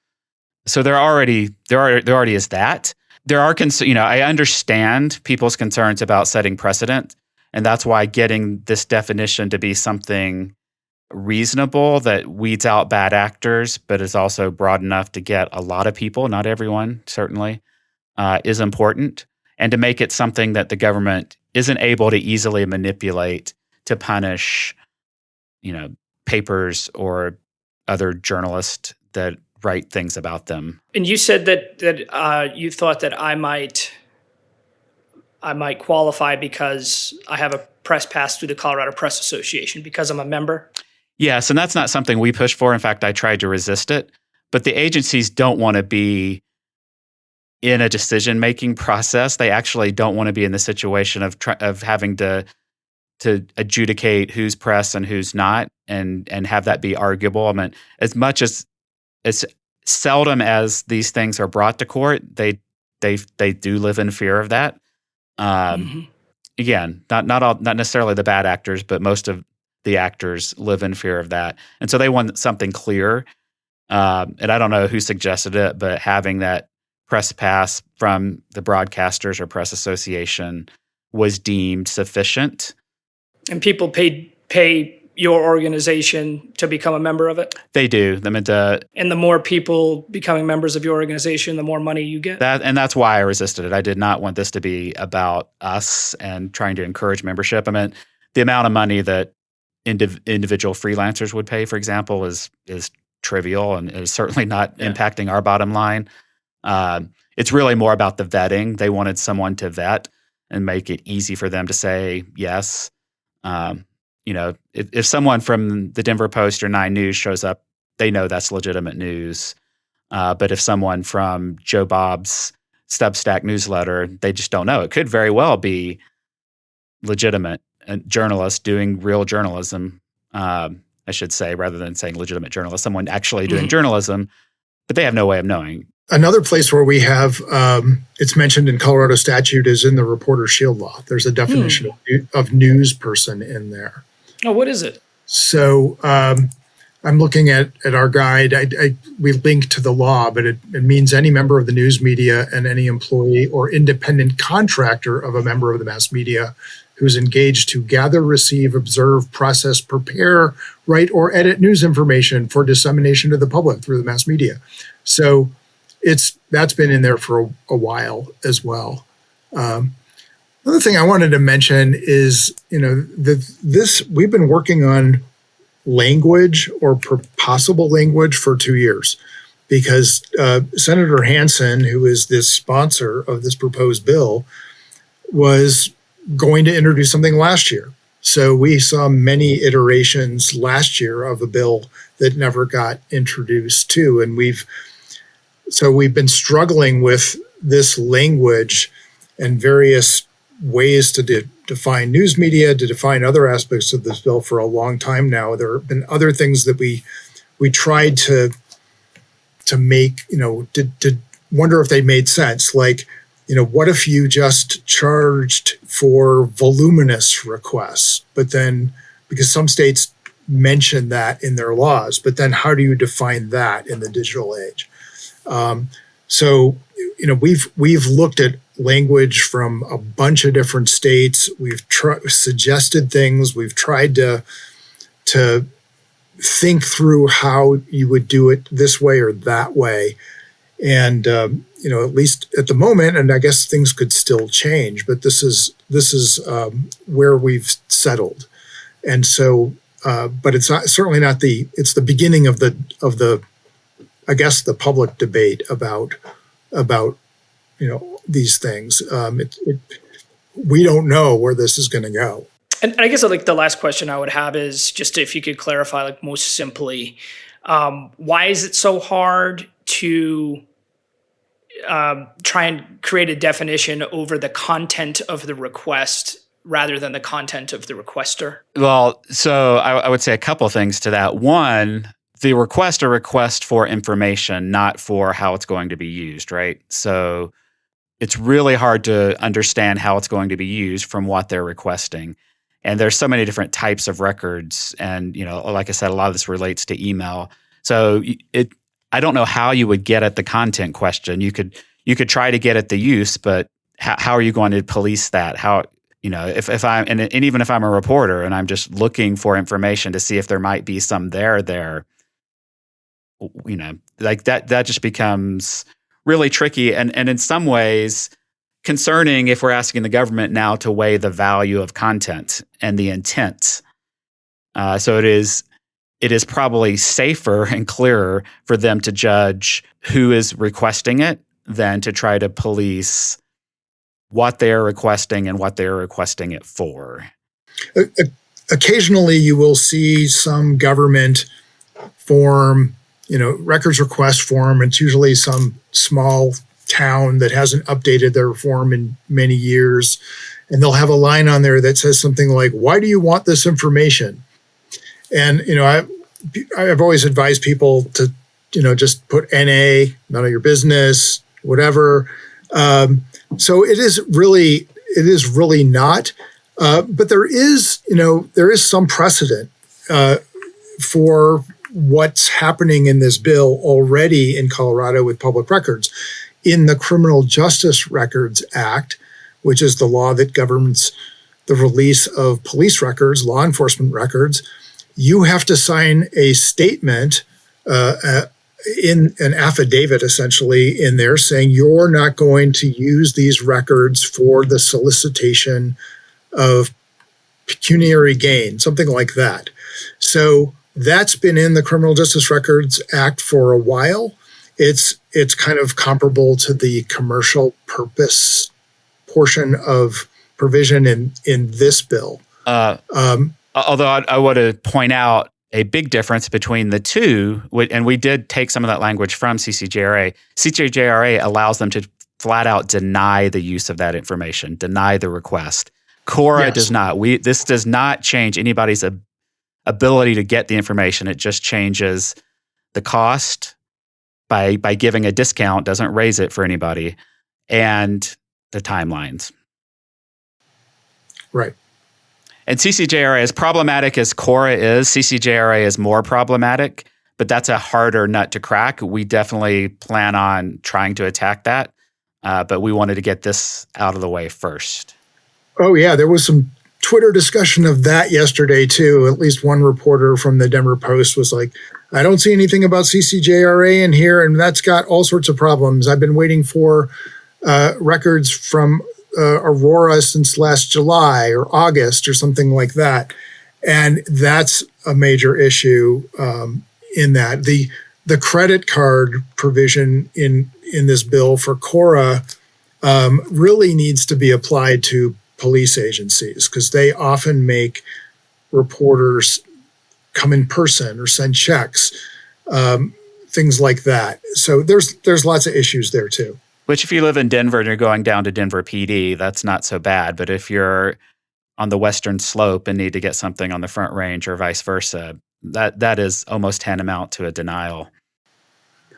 So there already is that. There are I understand people's concerns about setting precedent, and that's why getting this definition to be something reasonable that weeds out bad actors, but is also broad enough to get a lot of people, not everyone, certainly, is important, and to make it something that the government isn't able to easily manipulate to punish, papers or other journalists that write things about them. And you said that you thought that I might qualify because I have a press pass through the Colorado Press Association because I'm a member. Yes, and that's not something we push for. In fact, I tried to resist it. But the agencies don't want to be in a decision-making process. They actually don't want to be in the situation of having to to adjudicate who's press and who's not, and have that be arguable. I mean, as much as seldom as these things are brought to court, they do live in fear of that. Again, not necessarily the bad actors, but most of the actors live in fear of that, and so they want something clear. And I don't know who suggested it, but having that press pass from the broadcasters or press association was deemed sufficient. And people pay your organization to become a member of it? They do. I mean, and the more people becoming members of your organization, the more money you get? And that's why I resisted it. I did not want this to be about us and trying to encourage membership. I mean, the amount of money that individual freelancers would pay, for example, is trivial and is certainly not impacting our bottom line. It's really more about the vetting. They wanted someone to vet and make it easy for them to say yes. If someone from the Denver Post or 9 News shows up, they know that's legitimate news. But if someone from Joe Bob's Substack newsletter, they just don't know. It could very well be legitimate journalists doing real journalism, I should say, rather than saying legitimate journalist, someone actually doing journalism, but they have no way of knowing. Another place where we have, it's mentioned in Colorado statute, is in the Reporter Shield Law. There's a definition of news person in there. Oh, what is it? So I'm looking at our guide. We link to the law, but it means any member of the news media and any employee or independent contractor of a member of the mass media who's engaged to gather, receive, observe, process, prepare, write, or edit news information for dissemination to the public through the mass media. So that's been in there for a while as well. Another thing I wanted to mention is, we've been working on language or possible language for 2 years, because Senator Hansen, who is the sponsor of this proposed bill, was going to introduce something last year. So we saw many iterations last year of a bill that never got introduced too. And we've been struggling with this language and various ways to define news media, to define other aspects of this bill for a long time now. There have been other things that we tried to make, to wonder if they made sense. Like, what if you just charged for voluminous requests, but then, because some states mention that in their laws, but then how do you define that in the digital age? We've looked at language from a bunch of different states. We've suggested things. We've tried to think through how you would do it this way or that way. And, at least at the moment, and I guess things could still change, but this is where we've settled. And so, but it's certainly not it's the beginning of the I guess the public debate about these things. We don't know where this is going to go. And I guess the last question I would have is just if you could clarify, most simply, why is it so hard to try and create a definition over the content of the request rather than the content of the requester? Well, so I would say a couple things to that. One, the request for information, not for how it's going to be used, right? So it's really hard to understand how it's going to be used from what they're requesting. And there's so many different types of records. And, like I said, a lot of this relates to email. So I don't know how you would get at the content question. You could try to get at the use, but how are you going to police that? How, if I'm, and even if I'm a reporter and I'm just looking for information to see if there might be some there, that just becomes really tricky and in some ways concerning if we're asking the government now to weigh the value of content and the intent. So it is probably safer and clearer for them to judge who is requesting it than to try to police what they're requesting and what they're requesting it for. Occasionally you will see some government form, records request form. It's usually some small town that hasn't updated their form in many years, and they'll have a line on there that says something like, "Why do you want this information?" And I've always advised people to just put NA, none of your business, whatever. So it is really not. But there is some precedent for what's happening in this bill already in Colorado with public records. In the Criminal Justice Records Act, which is the law that governs the release of police records, law enforcement records, you have to sign a statement in an affidavit, essentially, in there saying you're not going to use these records for the solicitation of pecuniary gain, something like that. So that's been in the Criminal Justice Records Act for a while. It's kind of comparable to the commercial purpose portion of provision in this bill. Although I want to point out a big difference between the two, and we did take some of that language from CCJRA. CCJRA allows them to flat out deny the use of that information, deny the request. Cora does not. This does not change anybody's ability to get the information. It just changes the cost by giving a discount, doesn't raise it for anybody, and the timelines. Right. And CCJRA, as problematic as Cora is, CCJRA is more problematic, but that's a harder nut to crack. We definitely plan on trying to attack that, but we wanted to get this out of the way first. Oh, yeah. There was some Twitter discussion of that yesterday, too. At least one reporter from the Denver Post was like, I don't see anything about CCJRA in here, and that's got all sorts of problems. I've been waiting for records from Aurora since last July or August or something like that. And that's a major issue in that. The credit card provision in this bill for Cora really needs to be applied to police agencies, because they often make reporters come in person or send checks, things like that. So there's lots of issues there too. Which, if you live in Denver and you're going down to Denver PD, that's not so bad. But if you're on the western slope and need to get something on the Front Range or vice versa, that is almost tantamount to a denial.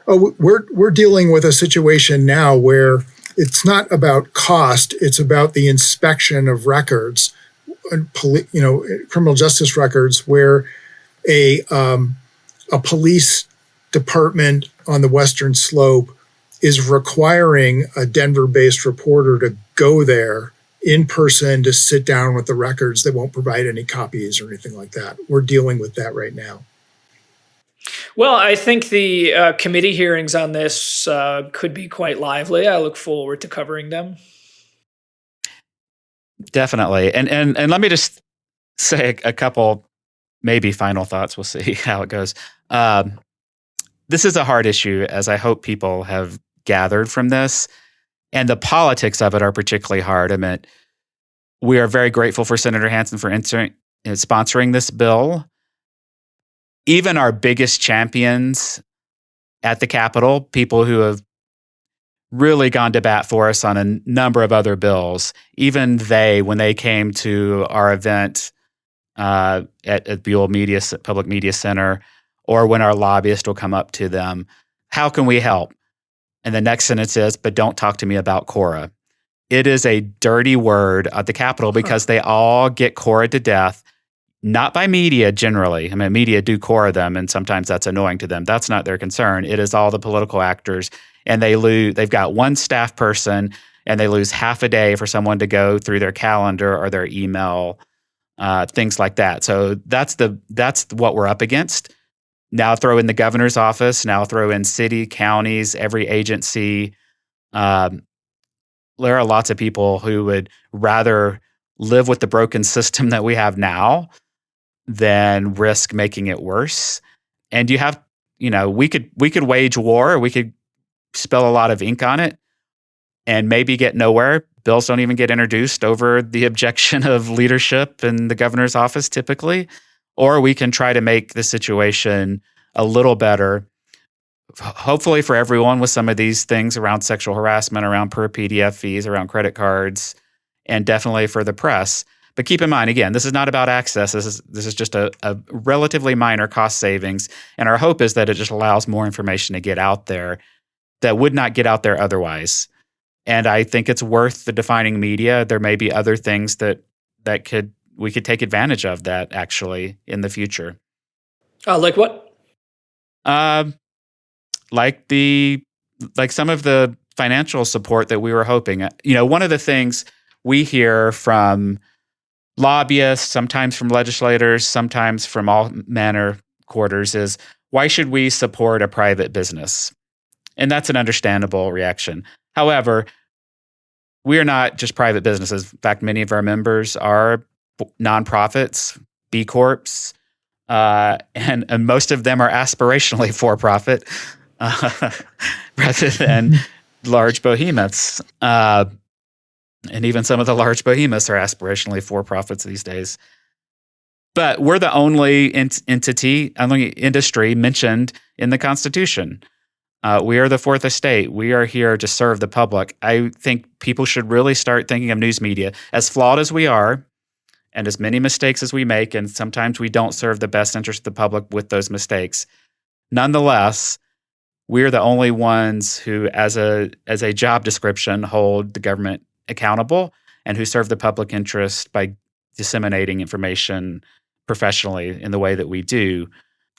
Oh, we're dealing with a situation now where it's not about cost; it's about the inspection of records, criminal justice records, where a police department on the western slope is requiring a Denver-based reporter to go there in person to sit down with the records. They won't provide any copies or anything like that. We're dealing with that right now. Well, I think the committee hearings on this could be quite lively. I look forward to covering them. Definitely. And let me just say a couple maybe final thoughts. We'll see how it goes. This is a hard issue, as I hope people have gathered from this. And the politics of it are particularly hard. I mean, we are very grateful for Senator Hansen for sponsoring this bill. Even our biggest champions at the Capitol, people who have really gone to bat for us on a number of other bills, even they, when they came to our event at the old Public Media Center, or when our lobbyist will come up to them, how can we help? And the next sentence is, but don't talk to me about Cora. It is a dirty word at the Capitol because they all get Cora to death, not by media generally. I mean, media do Cora them, and sometimes that's annoying to them. That's not their concern. It is all the political actors, and they've got one staff person, and they lose half a day for someone to go through their calendar or their email, things like that. So that's what we're up against. Now throw in the governor's office, now throw in city, counties, every agency. There are lots of people who would rather live with the broken system that we have now than risk making it worse. And you have, we could wage war, or we could spill a lot of ink on it and maybe get nowhere. Bills don't even get introduced over the objection of leadership in the governor's office typically. Or we can try to make the situation a little better hopefully for everyone with some of these things around sexual harassment, around per PDF fees, around credit cards, and definitely for the press. But keep in mind, again, this is not about access. This is just a relatively minor cost savings. And our hope is that it just allows more information to get out there that would not get out there otherwise. And I think it's worth the defining media. There may be other things that we could take advantage of that actually in the future. Like what? Like some of the financial support that we were hoping. One of the things we hear from lobbyists, sometimes from legislators, sometimes from all manner quarters is, why should we support a private business? And that's an understandable reaction. However, we are not just private businesses. In fact, many of our members are nonprofits, B Corps, and most of them are aspirationally for-profit rather than large behemoths. And even some of the large behemoths are aspirationally for-profits these days. But we're the only only industry mentioned in the Constitution. We are the fourth estate. We are here to serve the public. I think people should really start thinking of news media, as flawed as we are, and as many mistakes as we make, and sometimes we don't serve the best interest of the public with those mistakes. Nonetheless, we're the only ones who, as a job description, hold the government accountable and who serve the public interest by disseminating information professionally in the way that we do.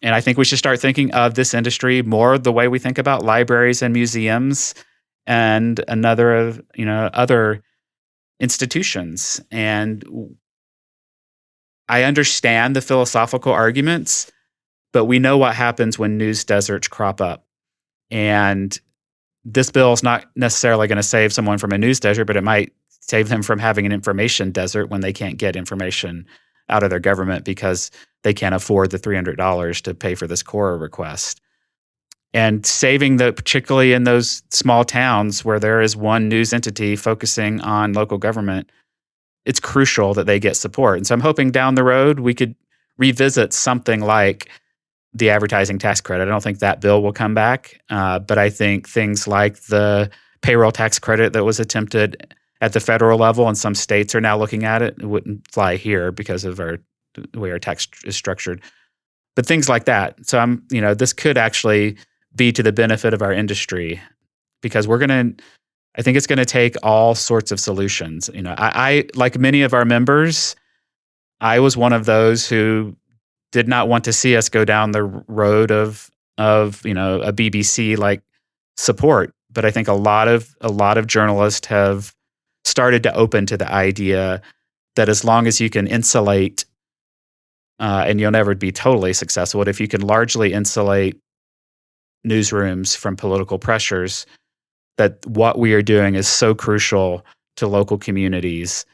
And I think we should start thinking of this industry more the way we think about libraries and museums and other institutions. And I understand the philosophical arguments, but we know what happens when news deserts crop up. And this bill is not necessarily going to save someone from a news desert, but it might save them from having an information desert when they can't get information out of their government because they can't afford the $300 to pay for this Cora request. And saving particularly in those small towns where there is one news entity focusing on local government, it's crucial that they get support. And so I'm hoping down the road we could revisit something like the advertising tax credit. I don't think that bill will come back, but I think things like the payroll tax credit that was attempted at the federal level, and some states are now looking at it. It wouldn't fly here because of the way our tax is structured. But things like that. So this could actually be to the benefit of our industry because I think it's going to take all sorts of solutions. I like many of our members, I was one of those who did not want to see us go down the road of a BBC like support. But I think a lot of journalists have started to open to the idea that as long as you can insulate, and you'll never be totally successful, but if you can largely insulate newsrooms from political pressures, that what we are doing is so crucial to local communities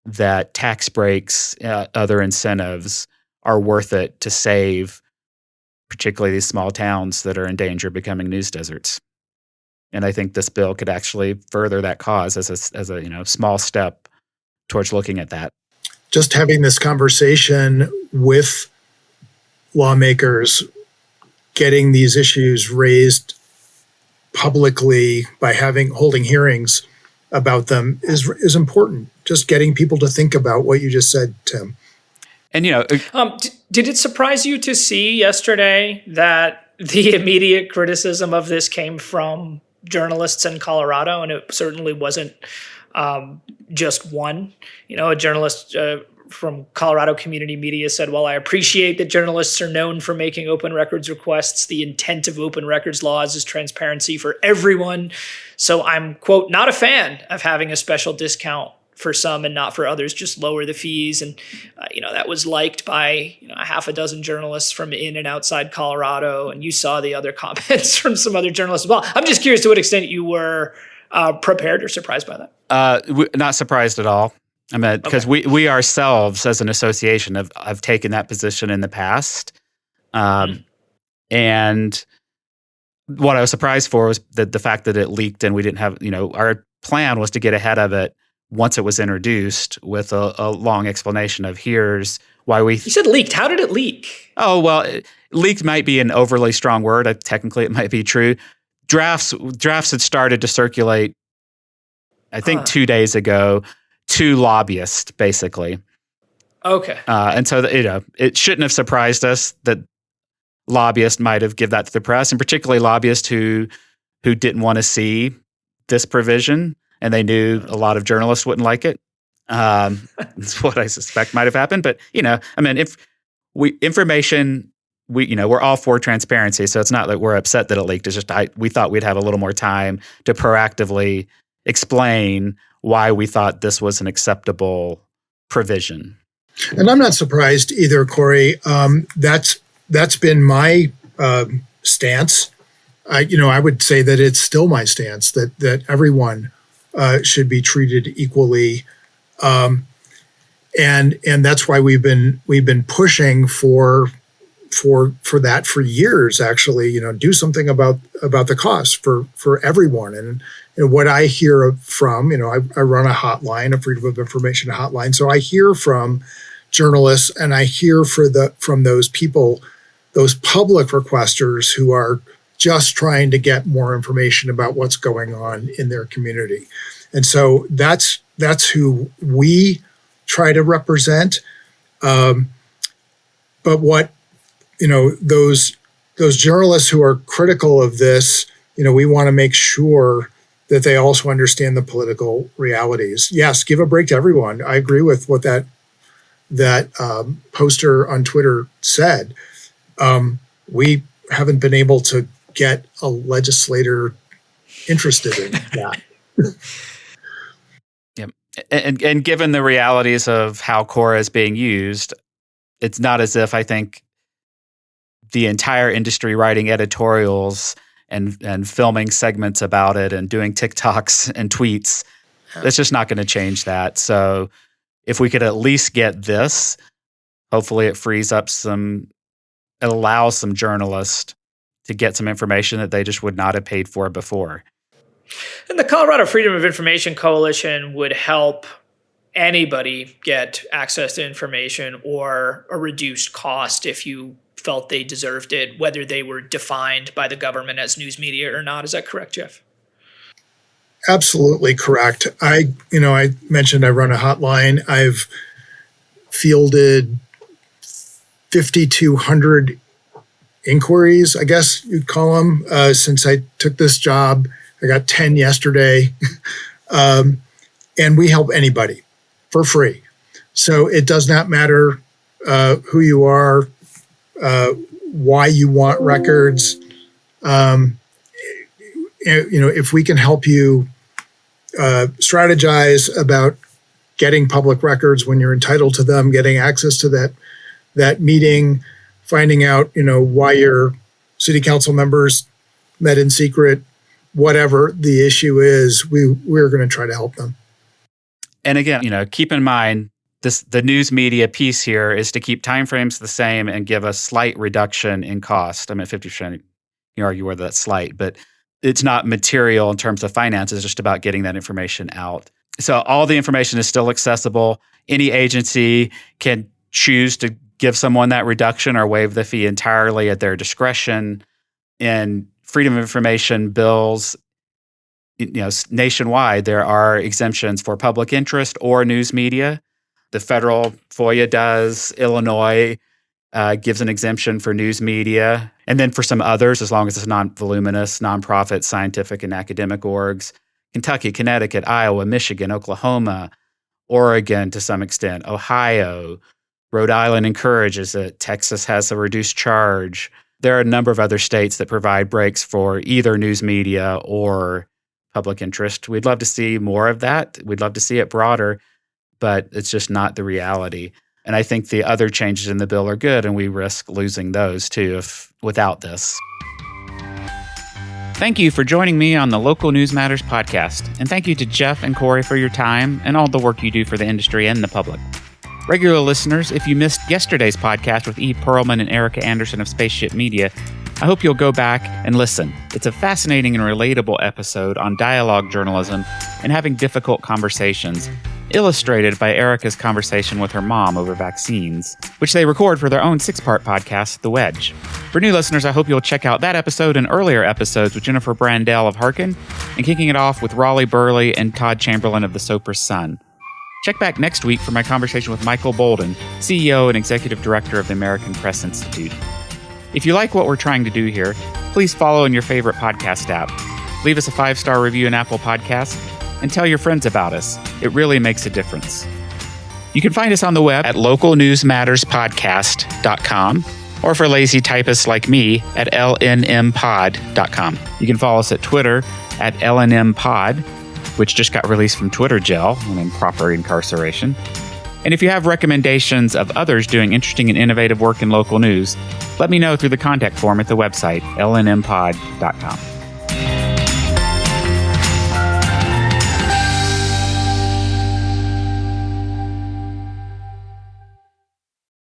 that tax breaks, other incentives are worth it to save, particularly these small towns that are in danger of becoming news deserts. And I think this bill could actually further that cause as a small step towards looking at that. Just having this conversation with lawmakers, getting these issues raised publicly by holding hearings about them is important. Just getting people to think about what you just said, Tim. And did it surprise you to see yesterday that the immediate criticism of this came from journalists in Colorado, and it certainly wasn't just one? A journalist from Colorado Community Media said, "Well, I appreciate that journalists are known for making open records requests. The intent of open records laws is transparency for everyone. So I'm, quote, not a fan of having a special discount for some and not for others, just lower the fees." And, that was liked by, a half a dozen journalists from in and outside Colorado. And you saw the other comments from some other journalists as well. I'm just curious to what extent you were prepared or surprised by that. Not surprised at all. I mean, because we ourselves as an association have taken that position in the past. And what I was surprised for was the fact that it leaked and we didn't have, our plan was to get ahead of it once it was introduced with a long explanation of here's why we... You said leaked. How did it leak? Oh, well, leaked might be an overly strong word. Technically, it might be true. Drafts had started to circulate, I think, 2 days ago to lobbyists, basically. Okay. And so, it shouldn't have surprised us that lobbyists might have given that to the press, and particularly lobbyists who didn't want to see this provision, and they knew a lot of journalists wouldn't like it. That's what I suspect might have happened. But, we're all for transparency, so it's not that we're upset that it leaked. It's just we thought we'd have a little more time to proactively explain why we thought this was an acceptable provision. And I'm not surprised either, Corey. That's been my stance. I would say that it's still my stance that everyone should be treated equally, and that's why we've been pushing for that for years. Actually, do something about the cost for everyone. And what I hear from, I run a hotline, a Freedom of Information hotline, so I hear from journalists, and I hear from those people, those public requesters who are just trying to get more information about what's going on in their community. And so that's who we try to represent. But what, those journalists who are critical of this, we want to make sure that they also understand the political realities. Yes, give a break to everyone. I agree with what that poster on Twitter said. We haven't been able to get a legislator interested in that. Yep. And given the realities of how Quora is being used, it's not as if I think the entire industry writing editorials and filming segments about it and doing TikToks and tweets, that's just not going to change that. So if we could at least get this, hopefully it frees up it allows some journalists to get some information that they just would not have paid for before. And the Colorado Freedom of Information Coalition would help anybody get access to information or a reduced cost if you felt they deserved it, whether they were defined by the government as news media or not. Is that correct, Jeff? Absolutely correct. I mentioned I run a hotline. I've fielded 5,200 inquiries, I guess you'd call them, since I took this job. I got 10 yesterday. And we help anybody for free. So it does not matter who you are, why you want records. If we can help you strategize about getting public records when you're entitled to them, getting access to that meeting, finding out, why your city council members met in secret, whatever the issue is, we're going to try to help them. And again, keep in mind, the news media piece here is to keep timeframes the same and give a slight reduction in cost. I mean, 50%, you can argue whether that's slight, but it's not material in terms of finances. It's just about getting that information out. So all the information is still accessible. Any agency can choose to give someone that reduction or waive the fee entirely at their discretion. And freedom of information bills, nationwide, there are exemptions for public interest or news media. The federal FOIA does. Illinois gives an exemption for news media. And then for some others, as long as it's non-voluminous, nonprofit, scientific, and academic orgs, Kentucky, Connecticut, Iowa, Michigan, Oklahoma, Oregon to some extent, Ohio, Rhode Island encourages it. Texas has a reduced charge. There are a number of other states that provide breaks for either news media or public interest. We'd love to see more of that. We'd love to see it broader, but it's just not the reality. And I think the other changes in the bill are good, and we risk losing those too without this. Thank you for joining me on the Local News Matters podcast. And thank you to Jeff and Corey for your time and all the work you do for the industry and the public. Regular listeners, if you missed yesterday's podcast with E. Perlman and Erica Anderson of Spaceship Media, I hope you'll go back and listen. It's a fascinating and relatable episode on dialogue journalism and having difficult conversations. illustrated by Erica's conversation with her mom over vaccines, which they record for their own 6-part podcast, The Wedge. For new listeners, I hope you'll check out that episode and earlier episodes with Jennifer Brandel of Harkin, and kicking it off with Raleigh Burley and Todd Chamberlain of The Soper Sun. Check back next week for my conversation with Michael Bolden, CEO and Executive Director of the American Press Institute. If you like what we're trying to do here, please follow in your favorite podcast app. Leave us a 5-star review in Apple Podcasts, and tell your friends about us. It really makes a difference. You can find us on the web at localnewsmatterspodcast.com, or for lazy typists like me, at lnmpod.com. You can follow us at Twitter at lnmpod, which just got released from Twitter jail on improper incarceration. And if you have recommendations of others doing interesting and innovative work in local news, let me know through the contact form at the website lnmpod.com.